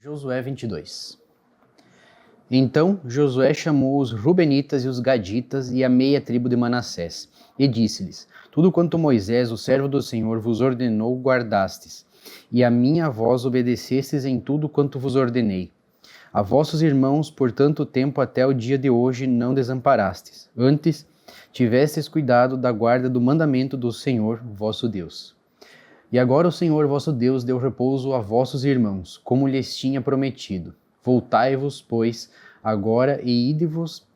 Josué 22. Então Josué chamou os Rubenitas e os Gaditas e a meia tribo de Manassés, e disse-lhes: Tudo quanto Moisés, o servo do Senhor, vos ordenou, guardastes, e a minha voz obedecestes em tudo quanto vos ordenei. A vossos irmãos, por tanto tempo até o dia de hoje, não desamparastes. Antes, tivestes cuidado da guarda do mandamento do Senhor, vosso Deus. E agora o Senhor vosso Deus deu repouso a vossos irmãos, como lhes tinha prometido. Voltai-vos, pois, agora e ide-vos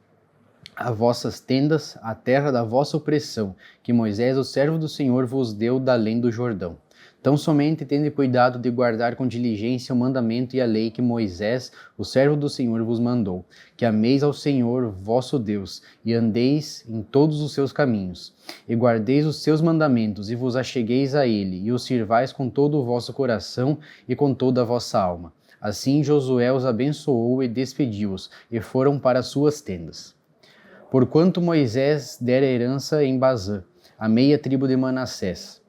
a vossas tendas, à terra da vossa opressão, que Moisés, o servo do Senhor, vos deu da além do Jordão. Tão somente tende cuidado de guardar com diligência o mandamento e a lei que Moisés, o servo do Senhor, vos mandou, que ameis ao Senhor, vosso Deus, e andeis em todos os seus caminhos, e guardeis os seus mandamentos, e vos achegueis a ele, e os sirvais com todo o vosso coração e com toda a vossa alma. Assim Josué os abençoou e despediu-os, e foram para suas tendas. Porquanto Moisés dera herança em Bazã, a meia tribo de Manassés,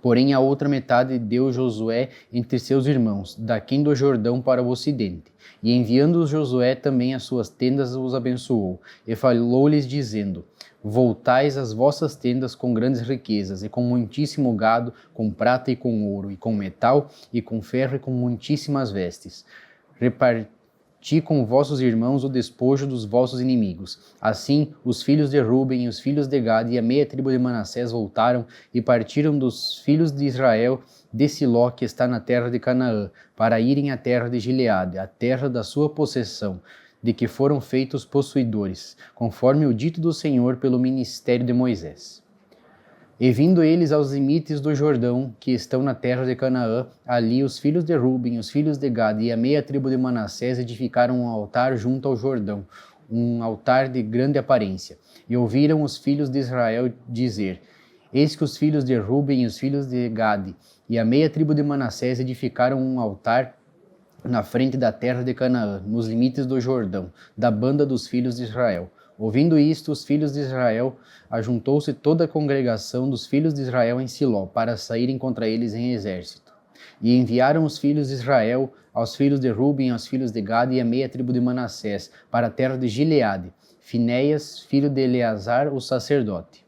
porém a outra metade deu Josué entre seus irmãos, daquém do Jordão para o ocidente. E enviando-os Josué também às suas tendas os abençoou, e falou-lhes dizendo: Voltais às vossas tendas com grandes riquezas, e com muitíssimo gado, com prata e com ouro, e com metal, e com ferro, e com muitíssimas vestes. Reparti com vossos irmãos o despojo dos vossos inimigos. Assim, os filhos de Ruben e os filhos de Gad e a meia tribo de Manassés voltaram e partiram dos filhos de Israel de Siló, que está na terra de Canaã, para irem à terra de Gileade, a terra da sua possessão, de que foram feitos possuidores, conforme o dito do Senhor pelo ministério de Moisés. E vindo eles aos limites do Jordão, que estão na terra de Canaã, ali os filhos de Ruben, os filhos de Gad e a meia tribo de Manassés edificaram um altar junto ao Jordão, um altar de grande aparência. E ouviram os filhos de Israel dizer: Eis que os filhos de Ruben e os filhos de Gad e a meia tribo de Manassés edificaram um altar na frente da terra de Canaã, nos limites do Jordão, da banda dos filhos de Israel. Ouvindo isto, os filhos de Israel, ajuntou-se toda a congregação dos filhos de Israel em Siló, para saírem contra eles em exército. E enviaram os filhos de Israel aos filhos de Ruben, aos filhos de Gad e a meia tribo de Manassés, para a terra de Gileade, Finéias, filho de Eleazar, o sacerdote.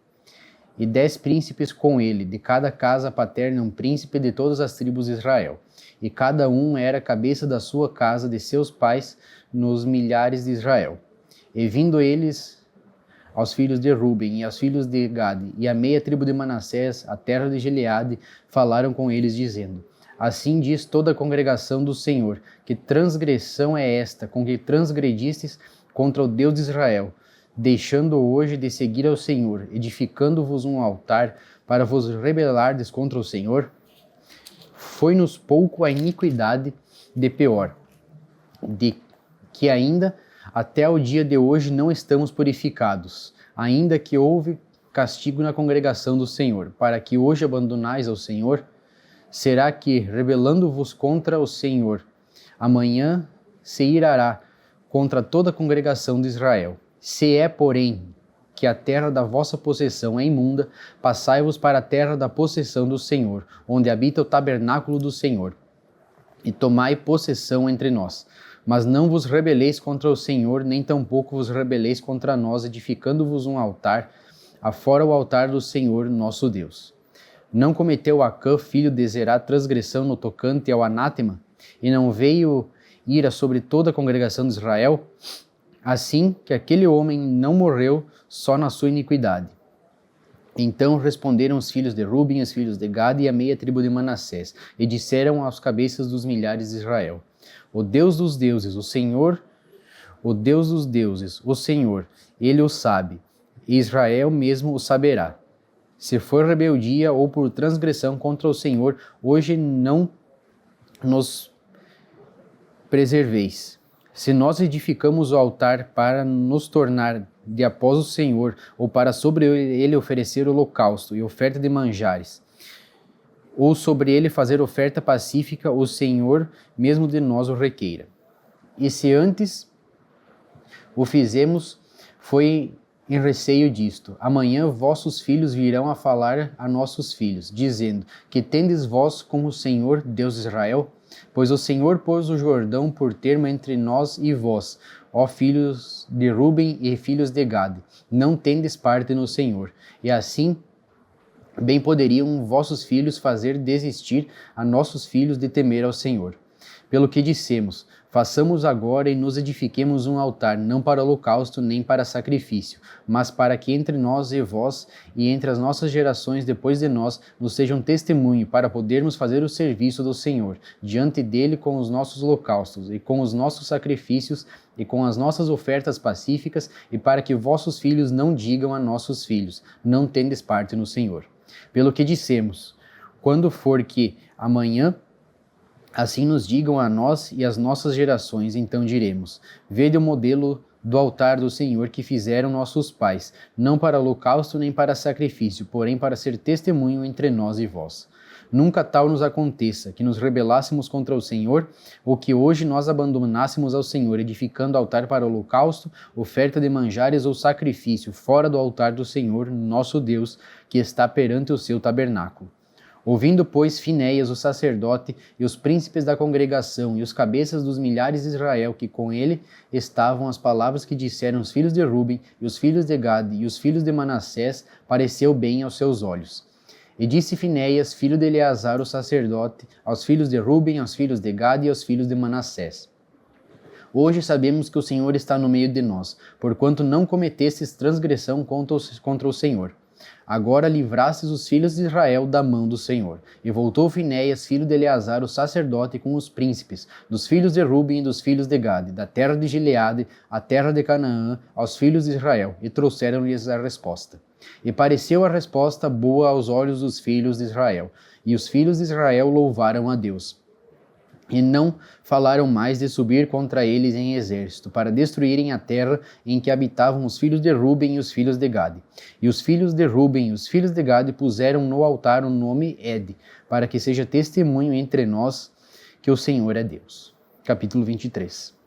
E 10 príncipes com ele, de cada casa paterna um príncipe de todas as tribos de Israel. E cada um era cabeça da sua casa, de seus pais, nos milhares de Israel. E vindo eles aos filhos de Ruben e aos filhos de Gad e a meia tribo de Manassés, a terra de Gileade, falaram com eles, dizendo: Assim diz toda a congregação do Senhor, que transgressão é esta, com que transgredistes contra o Deus de Israel, deixando hoje de seguir ao Senhor, edificando-vos um altar para vos rebelardes contra o Senhor? Foi-nos pouco a iniquidade de Peor, de que ainda até o dia de hoje não estamos purificados, ainda que houve castigo na congregação do Senhor, para que hoje abandonais ao Senhor? Será que, rebelando-vos contra o Senhor, amanhã se irará contra toda a congregação de Israel? Se é, porém, que a terra da vossa possessão é imunda, passai-vos para a terra da possessão do Senhor, onde habita o tabernáculo do Senhor, e tomai possessão entre nós. Mas não vos rebeleis contra o Senhor, nem tampouco vos rebeleis contra nós, edificando-vos um altar, afora o altar do Senhor, nosso Deus. Não cometeu Acã, filho de Zerá, transgressão no tocante ao anátema, e não veio ira sobre toda a congregação de Israel? Assim que aquele homem não morreu só na sua iniquidade. Então responderam os filhos de Ruben, os filhos de Gad e a meia tribo de Manassés, e disseram aos cabeças dos milhares de Israel: O Deus dos deuses, o Senhor, o Deus dos deuses, o Senhor, ele o sabe, e Israel mesmo o saberá. Se for rebeldia ou por transgressão contra o Senhor, hoje não nos preserveis. Se nós edificamos o altar para nos tornar de após o Senhor, ou para sobre ele oferecer holocausto e oferta de manjares, ou sobre ele fazer oferta pacífica, o Senhor mesmo de nós o requeira. E se antes o fizemos, foi em receio disto. Amanhã vossos filhos virão a falar a nossos filhos, dizendo: Que tendes vós com o Senhor, Deus de Israel? Pois o Senhor pôs o Jordão por termo entre nós e vós, ó filhos de Ruben e filhos de Gade, não tendes parte no Senhor. E assim bem poderiam vossos filhos fazer desistir a nossos filhos de temer ao Senhor. Pelo que dissemos, façamos agora e nos edifiquemos um altar, não para holocausto nem para sacrifício, mas para que entre nós e vós e entre as nossas gerações depois de nós nos seja um testemunho, para podermos fazer o serviço do Senhor, diante dele com os nossos holocaustos e com os nossos sacrifícios e com as nossas ofertas pacíficas, e para que vossos filhos não digam a nossos filhos, não tendes parte no Senhor. Pelo que dissemos, quando for que amanhã assim nos digam a nós e às nossas gerações, então diremos: vede o modelo do altar do Senhor que fizeram nossos pais, não para holocausto nem para sacrifício, porém para ser testemunho entre nós e vós. Nunca tal nos aconteça, que nos rebelássemos contra o Senhor, ou que hoje nós abandonássemos ao Senhor, edificando altar para holocausto, oferta de manjares ou sacrifício, fora do altar do Senhor, nosso Deus, que está perante o seu tabernáculo. Ouvindo, pois, Finéias, o sacerdote, e os príncipes da congregação, e os cabeças dos milhares de Israel, que com ele estavam, as palavras que disseram os filhos de Ruben, e os filhos de Gade, e os filhos de Manassés, pareceu bem aos seus olhos. E disse Finéias, filho de Eleazar, o sacerdote, aos filhos de Ruben, aos filhos de Gade e aos filhos de Manassés: hoje sabemos que o Senhor está no meio de nós, porquanto não cometestes transgressão contra o Senhor. Agora livrastes os filhos de Israel da mão do Senhor. E voltou Finéias, filho de Eleazar, o sacerdote, com os príncipes, dos filhos de Ruben e dos filhos de Gade, da terra de Gileade, a terra de Canaã, aos filhos de Israel, e trouxeram-lhes a resposta. E pareceu a resposta boa aos olhos dos filhos de Israel. E os filhos de Israel louvaram a Deus. E não falaram mais de subir contra eles em exército, para destruírem a terra em que habitavam os filhos de Ruben e os filhos de Gade. E os filhos de Ruben e os filhos de Gade puseram no altar o nome Ed, para que seja testemunho entre nós que o Senhor é Deus. Capítulo 23.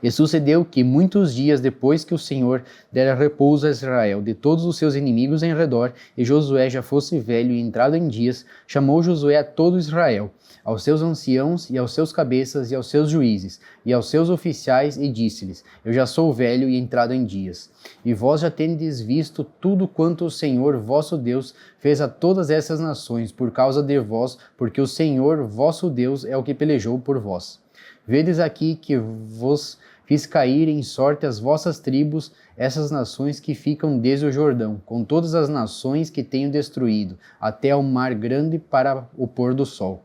E sucedeu que, muitos dias depois que o Senhor dera repouso a Israel de todos os seus inimigos em redor, e Josué já fosse velho e entrado em dias, chamou Josué a todo Israel, aos seus anciãos e aos seus cabeças e aos seus juízes, e aos seus oficiais, e disse-lhes: eu já sou velho e entrado em dias. E vós já tendes visto tudo quanto o Senhor vosso Deus fez a todas essas nações por causa de vós, porque o Senhor vosso Deus é o que pelejou por vós. Vedes aqui que vos fiz cair em sorte as vossas tribos, essas nações que ficam desde o Jordão, com todas as nações que tenho destruído, até ao mar grande para o pôr do sol.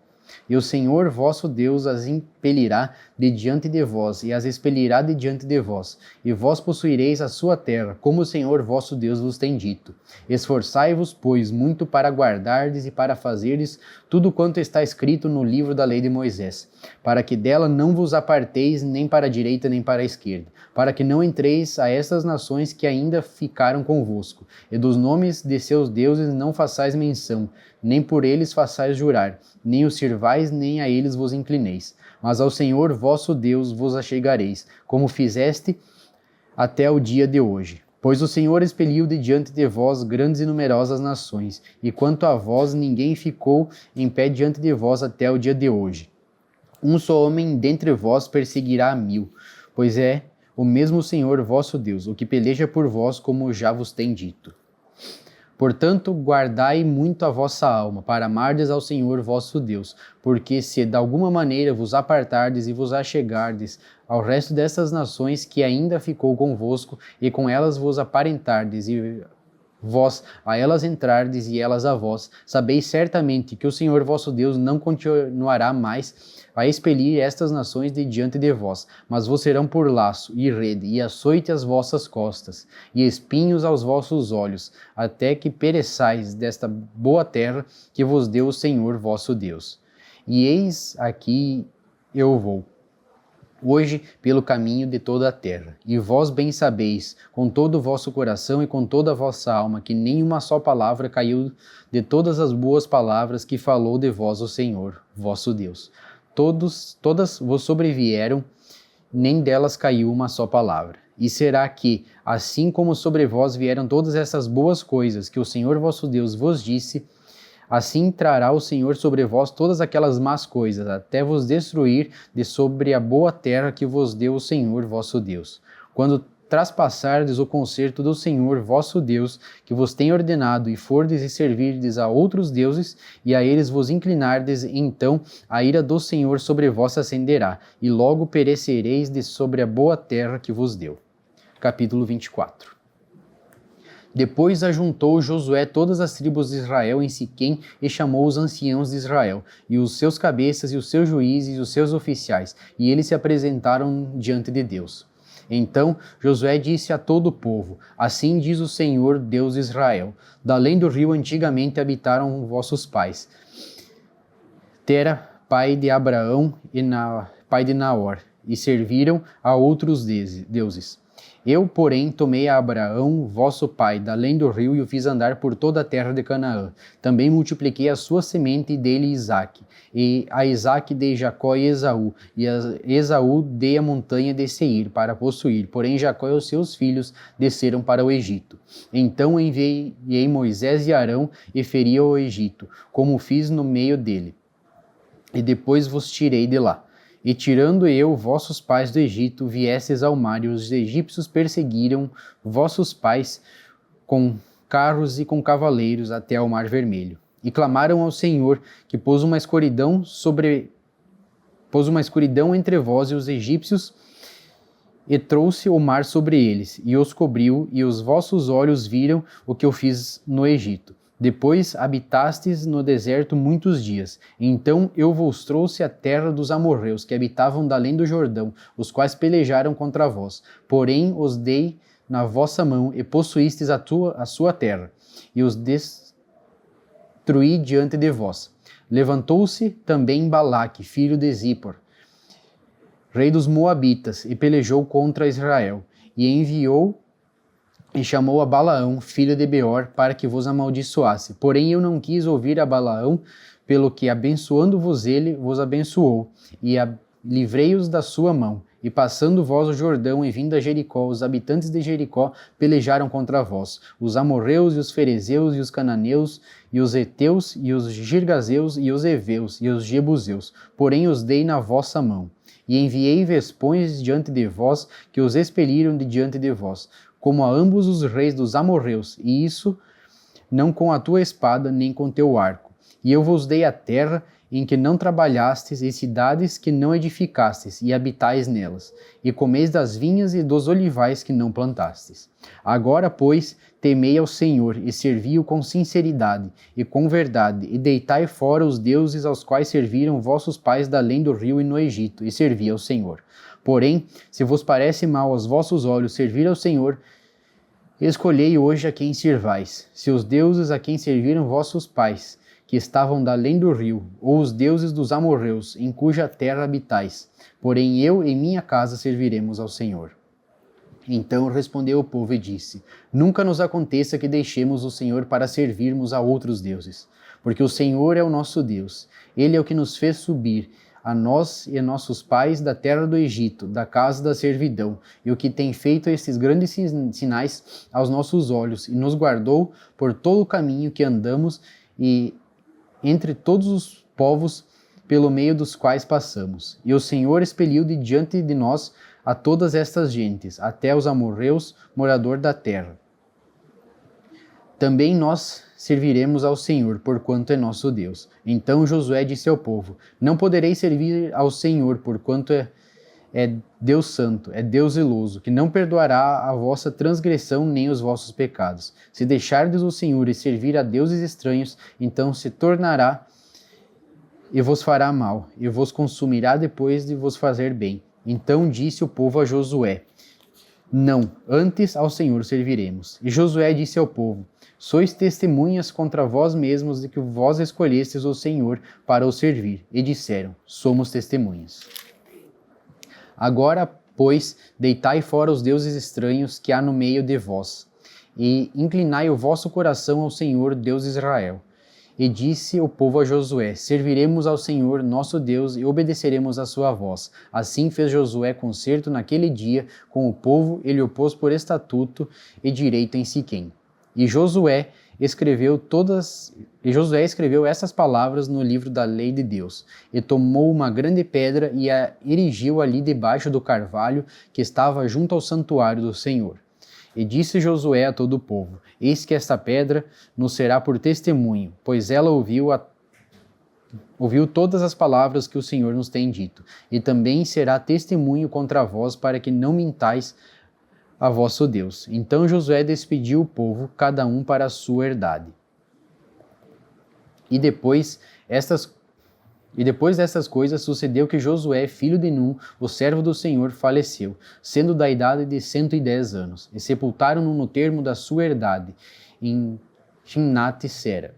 E o Senhor vosso Deus as impelirá de diante de vós, e as expelirá de diante de vós, e vós possuireis a sua terra, como o Senhor vosso Deus vos tem dito. Esforçai-vos, pois, muito para guardardes e para fazerdes tudo quanto está escrito no livro da lei de Moisés, para que dela não vos aparteis nem para a direita nem para a esquerda, para que não entreis a estas nações que ainda ficaram convosco, e dos nomes de seus deuses não façais menção, nem por eles façais jurar, nem os sirvais, nem a eles vos inclineis. Mas ao Senhor vosso Deus vos achegareis, como fizeste até o dia de hoje. Pois o Senhor expeliu de diante de vós grandes e numerosas nações, e quanto a vós ninguém ficou em pé diante de vós até o dia de hoje. Um só homem dentre vós perseguirá 1000, pois é o mesmo Senhor vosso Deus, o que peleja por vós, como já vos tem dito. Portanto, guardai muito a vossa alma, para amardes ao Senhor vosso Deus, porque se de alguma maneira vos apartardes e vos achegardes ao resto dessas nações que ainda ficou convosco, e com elas vos aparentardes, e vós a elas entrardes e elas a vós, sabeis certamente que o Senhor vosso Deus não continuará mais a expelir estas nações de diante de vós, mas vos serão por laço e rede, e açoite às vossas costas, e espinhos aos vossos olhos, até que pereçais desta boa terra que vos deu o Senhor vosso Deus. E eis aqui eu vou hoje pelo caminho de toda a terra. E vós bem sabeis, com todo o vosso coração e com toda a vossa alma, que nenhuma só palavra caiu de todas as boas palavras que falou de vós o Senhor, vosso Deus. Todas vos sobrevieram, nem delas caiu uma só palavra. E será que, assim como sobre vós vieram todas essas boas coisas que o Senhor vosso Deus vos disse, Assim trará o Senhor sobre vós todas aquelas más coisas, até vos destruir de sobre a boa terra que vos deu o Senhor vosso Deus. Quando traspassardes o concerto do Senhor vosso Deus, que vos tem ordenado, e fordes e servirdes a outros deuses, e a eles vos inclinardes, então a ira do Senhor sobre vós se acenderá, e logo perecereis de sobre a boa terra que vos deu. Capítulo 24. Depois ajuntou Josué todas as tribos de Israel em Siquém e chamou os anciãos de Israel, e os seus cabeças, e os seus juízes, e os seus oficiais, e eles se apresentaram diante de Deus. Então Josué disse a todo o povo: Assim diz o Senhor, Deus de Israel: Da além do rio antigamente habitaram vossos pais. Tera, pai de Abraão, e pai de Naor, e serviram a outros deuses. Eu, porém, tomei a Abraão, vosso pai, da além do rio, e o fiz andar por toda a terra de Canaã. Também multipliquei a sua semente e dei-lhe Isaque. E a Isaque dei Jacó e Esaú, e a Esaú dei a montanha de Seir para possuir. Porém Jacó e os seus filhos desceram para o Egito. Então enviei Moisés e Arão e feri o Egito, como fiz no meio dele. E depois vos tirei de lá. E tirando eu vossos pais do Egito, viestes ao mar, e os egípcios perseguiram vossos pais com carros e com cavaleiros até ao mar vermelho. E clamaram ao Senhor, que pôs uma escuridão entre vós e os egípcios, e trouxe o mar sobre eles, e os cobriu, e os vossos olhos viram o que eu fiz no Egito. Depois habitastes no deserto muitos dias. Então eu vos trouxe a terra dos amorreus, que habitavam da além do Jordão, os quais pelejaram contra vós. Porém os dei na vossa mão, e possuístes a sua terra, e os destruí diante de vós. Levantou-se também Balaque, filho de Zippor, rei dos Moabitas, e pelejou contra Israel, e enviou e chamou a Balaão, filho de Beor, para que vos amaldiçoasse. Porém eu não quis ouvir a Balaão, pelo que, abençoando-vos ele, vos abençoou, e livrei-os da sua mão. E passando vós o Jordão e vindo a Jericó, os habitantes de Jericó pelejaram contra vós, os amorreus e os ferezeus e os cananeus e os heteus e os girgazeus e os heveus e os jebuseus. Porém os dei na vossa mão. E enviei vespões diante de vós, que os expeliram de diante de vós, como a ambos os reis dos amorreus, e isso não com a tua espada, nem com teu arco. E eu vos dei a terra em que não trabalhastes, e cidades que não edificastes, e habitais nelas, e comeis das vinhas e dos olivais que não plantastes. Agora, pois, temei ao Senhor, e servi-o com sinceridade, e com verdade, e deitai fora os deuses aos quais serviram vossos pais da além do rio e no Egito, e servi ao Senhor. Porém, se vos parece mal aos vossos olhos servir ao Senhor, escolhei hoje a quem servais, se os deuses a quem serviram vossos pais, que estavam da além do rio, ou os deuses dos amorreus, em cuja terra habitais. Porém eu e minha casa serviremos ao Senhor. Então respondeu o povo e disse: Nunca nos aconteça que deixemos o Senhor para servirmos a outros deuses, porque o Senhor é o nosso Deus. Ele é o que nos fez subir, a nós e a nossos pais, da terra do Egito, da casa da servidão, e o que tem feito esses grandes sinais aos nossos olhos, e nos guardou por todo o caminho que andamos, e entre todos os povos pelo meio dos quais passamos. E o Senhor expeliu de diante de nós a todas estas gentes, até os amorreus, morador da terra. Também nós serviremos ao Senhor, porquanto é nosso Deus. Então Josué disse ao povo: Não podereis servir ao Senhor, porquanto é Deus santo, é Deus zeloso, que não perdoará a vossa transgressão nem os vossos pecados. Se deixardes o Senhor e servir a deuses estranhos, então se tornará e vos fará mal, e vos consumirá depois de vos fazer bem. Então disse o povo a Josué: Não, antes ao Senhor serviremos. E Josué disse ao povo: Sois testemunhas contra vós mesmos de que vós escolhestes o Senhor para o servir. E disseram: Somos testemunhas. Agora, pois, deitai fora os deuses estranhos que há no meio de vós, e inclinai o vosso coração ao Senhor, Deus de Israel. E disse o povo a Josué: Serviremos ao Senhor, nosso Deus, e obedeceremos à sua voz. Assim fez Josué concerto naquele dia com o povo, ele o pôs por estatuto e direito em Siquém. E Josué Josué escreveu essas palavras no livro da lei de Deus, e tomou uma grande pedra e a erigiu ali debaixo do carvalho que estava junto ao santuário do Senhor. E disse Josué a todo o povo: Eis que esta pedra nos será por testemunho, pois ela ouviu todas as palavras que o Senhor nos tem dito, e também será testemunho contra vós, para que não mintais a vosso Deus. Então Josué despediu o povo, cada um para a sua herdade. E depois destas coisas sucedeu que Josué, filho de Num, o servo do Senhor, faleceu, sendo da idade de 110 anos, e sepultaram-no no termo da sua herdade, em Timnat-Sera,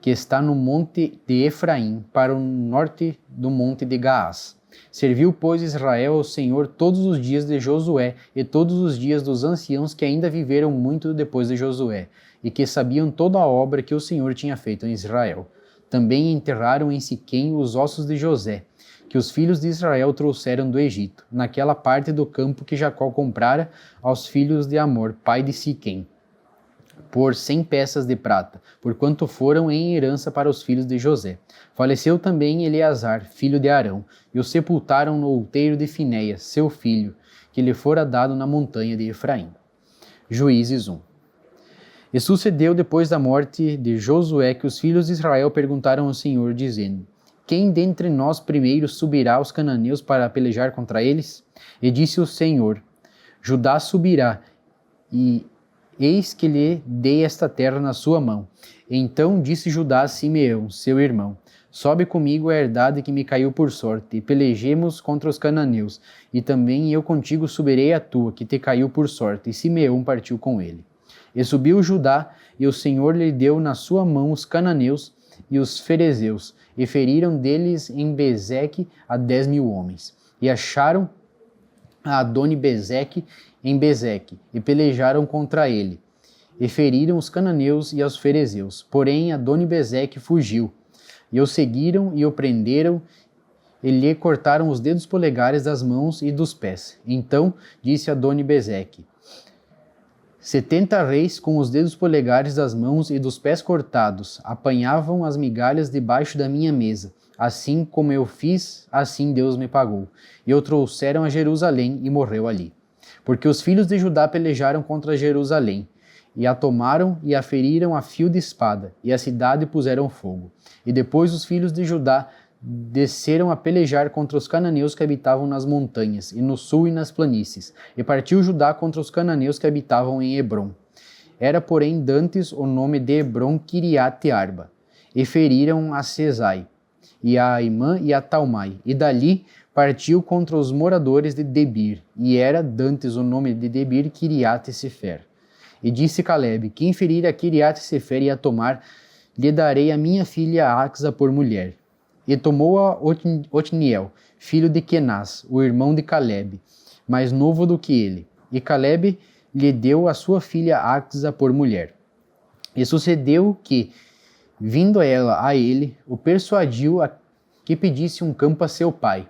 que está no monte de Efraim, para o norte do monte de Gaás. Serviu, pois, Israel ao Senhor todos os dias de Josué e todos os dias dos anciãos que ainda viveram muito depois de Josué, e que sabiam toda a obra que o Senhor tinha feito em Israel. Também enterraram em Siquém os ossos de José, que os filhos de Israel trouxeram do Egito, naquela parte do campo que Jacó comprara aos filhos de Amor, pai de Siquém, por 100 peças de prata, porquanto foram em herança para os filhos de José. Faleceu também Eleazar, filho de Arão, e o sepultaram no outeiro de Finéias, seu filho, que lhe fora dado na montanha de Efraim. Juízes 1. E sucedeu depois da morte de Josué que os filhos de Israel perguntaram ao Senhor, dizendo: Quem dentre nós primeiro subirá aos cananeus para pelejar contra eles? E disse o Senhor: Judá subirá, e eis que lhe dei esta terra na sua mão. Então disse Judá a Simeão, seu irmão: Sobe comigo a herdade que me caiu por sorte, e pelejemos contra os cananeus, e também eu contigo subirei a tua, que te caiu por sorte. E Simeão partiu com ele. E subiu Judá, e o Senhor lhe deu na sua mão os cananeus e os ferezeus, e feriram deles em Bezeque a 10.000 homens. E acharam a Adoni-Bezeque em Bezeque, e pelejaram contra ele, e feriram os cananeus e os ferezeus. Porém Adoni-Bezeque fugiu, e o seguiram e o prenderam, e lhe cortaram os dedos polegares das mãos e dos pés. Então disse Adoni-Bezeque: 70 reis com os dedos polegares das mãos e dos pés cortados apanhavam as migalhas debaixo da minha mesa. Assim como eu fiz, assim Deus me pagou. E o trouxeram a Jerusalém e morreu ali. Porque os filhos de Judá pelejaram contra Jerusalém, e a tomaram e a feriram a fio de espada, e a cidade puseram fogo. E depois os filhos de Judá desceram a pelejar contra os cananeus que habitavam nas montanhas, e no sul e nas planícies. E partiu Judá contra os cananeus que habitavam em Hebrom. Era, porém, dantes o nome de Hebrom Kiriate-Arba. E feriram a Sesai, e a Aimã e a Talmai. E dali partiu contra os moradores de Debir. E era dantes o nome de Debir Kiriate-Sefer. E disse Calebe: Quem ferir a Kiriate-Sefer e a tomar, lhe darei a minha filha Axa por mulher. E tomou-a Otniel, filho de Kenaz, o irmão de Calebe, mais novo do que ele. E Calebe lhe deu a sua filha Axa por mulher. E sucedeu que, vindo ela a ele, o persuadiu a que pedisse um campo a seu pai.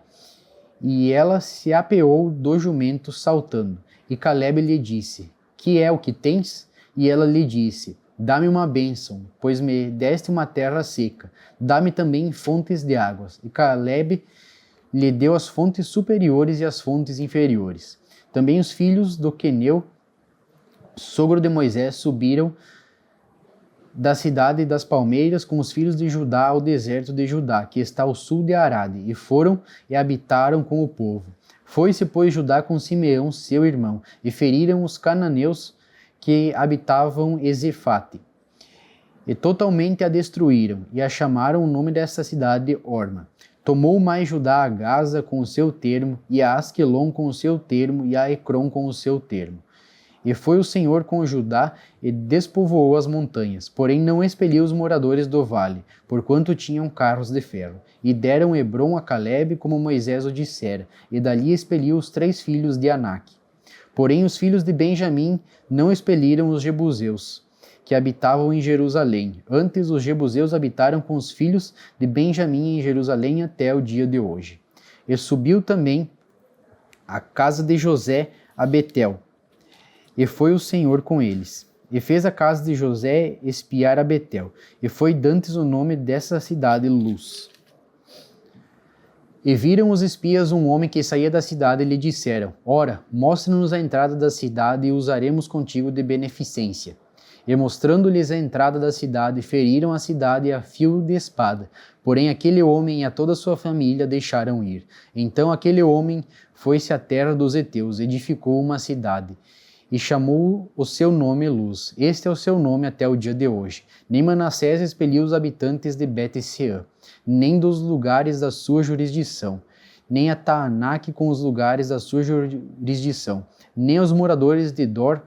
E ela se apeou do jumento saltando. E Calebe lhe disse: Que é o que tens? E ela lhe disse: Dá-me uma bênção, pois me deste uma terra seca. Dá-me também fontes de águas. E Calebe lhe deu as fontes superiores e as fontes inferiores. Também os filhos do Queneu, sogro de Moisés, subiram da cidade das palmeiras com os filhos de Judá ao deserto de Judá, que está ao sul de Arade, e foram e habitaram com o povo. Foi-se, pois, Judá com Simeão, seu irmão, e feriram os cananeus que habitavam Ezefate, e totalmente a destruíram, e a chamaram o nome desta cidade de Orma. Tomou mais Judá a Gaza com o seu termo, e a Asquelon com o seu termo, e a Ecrom com o seu termo. E foi o Senhor com Judá, e despovoou as montanhas, porém não expeliu os moradores do vale, porquanto tinham carros de ferro. E deram Hebrom a Calebe, como Moisés o dissera, e dali expeliu os 3 filhos de Anak. Porém os filhos de Benjamim não expeliram os jebuseus, que habitavam em Jerusalém. Antes os jebuseus habitaram com os filhos de Benjamim em Jerusalém até o dia de hoje. E subiu também a casa de José a Betel, e foi o Senhor com eles. E fez a casa de José espiar a Betel, e foi dantes o nome dessa cidade Luz. E viram os espias um homem que saía da cidade e lhe disseram: Ora, mostre-nos a entrada da cidade e usaremos contigo de beneficência. E mostrando-lhes a entrada da cidade, feriram a cidade a fio de espada. Porém aquele homem e a toda a sua família deixaram ir. Então aquele homem foi-se à terra dos heteus, edificou uma cidade, e chamou o seu nome Luz. Este é o seu nome até o dia de hoje. Nem Manassés expeliu os habitantes de Bet-Seã, nem dos lugares da sua jurisdição, nem a Taanaque com os lugares da sua jurisdição, nem os moradores de Dor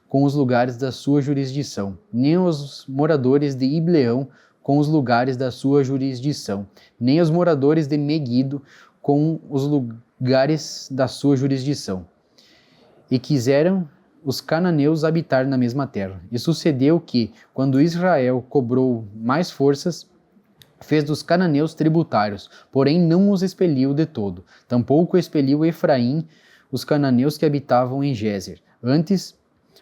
com os lugares da sua jurisdição, nem os moradores de Ibleão com os lugares da sua jurisdição, nem os moradores de Megido com os lugares da sua jurisdição. E quiseram os cananeus habitar na mesma terra. E sucedeu que, quando Israel cobrou mais forças, fez dos cananeus tributários, porém não os expeliu de todo. Tampouco expeliu Efraim, os cananeus que habitavam em Gézer. Antes,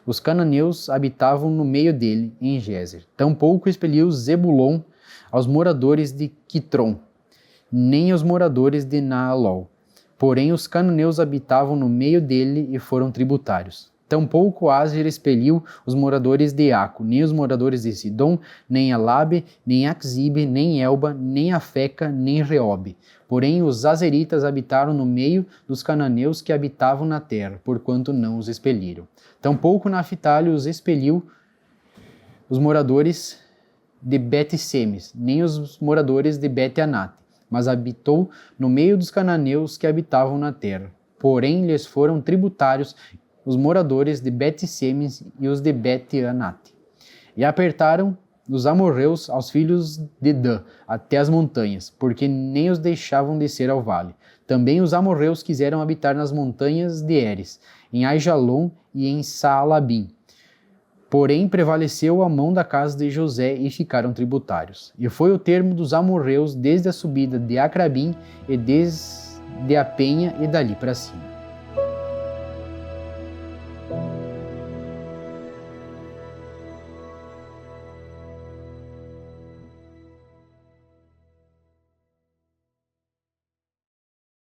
os cananeus habitavam no meio dele, em Gézer. Tampouco expeliu Zebulon aos moradores de Quitron, nem os moradores de Naalol. Porém os cananeus habitavam no meio dele e foram tributários. Tampouco Aser expeliu os moradores de Aco, nem os moradores de Sidom, nem Alabe, nem Axibe, nem Elba, nem Afeca, nem Reobe. Porém os azeritas habitaram no meio dos cananeus que habitavam na terra, porquanto não os expeliram. Tampouco Naphtali os expeliu os moradores de Bet-Semes, nem os moradores de Bet-Anate, mas habitou no meio dos cananeus que habitavam na terra. Porém lhes foram tributários os moradores de Bet-Semes e os de Bet-Anate. E apertaram os amorreus aos filhos de Dan até as montanhas, porque nem os deixavam descer ao vale. Também os amorreus quiseram habitar nas montanhas de Eres, em Aijalon e em Saalabim. Porém prevaleceu a mão da casa de José e ficaram tributários. E foi o termo dos amorreus desde a subida de Acrabim e desde a penha e dali para cima.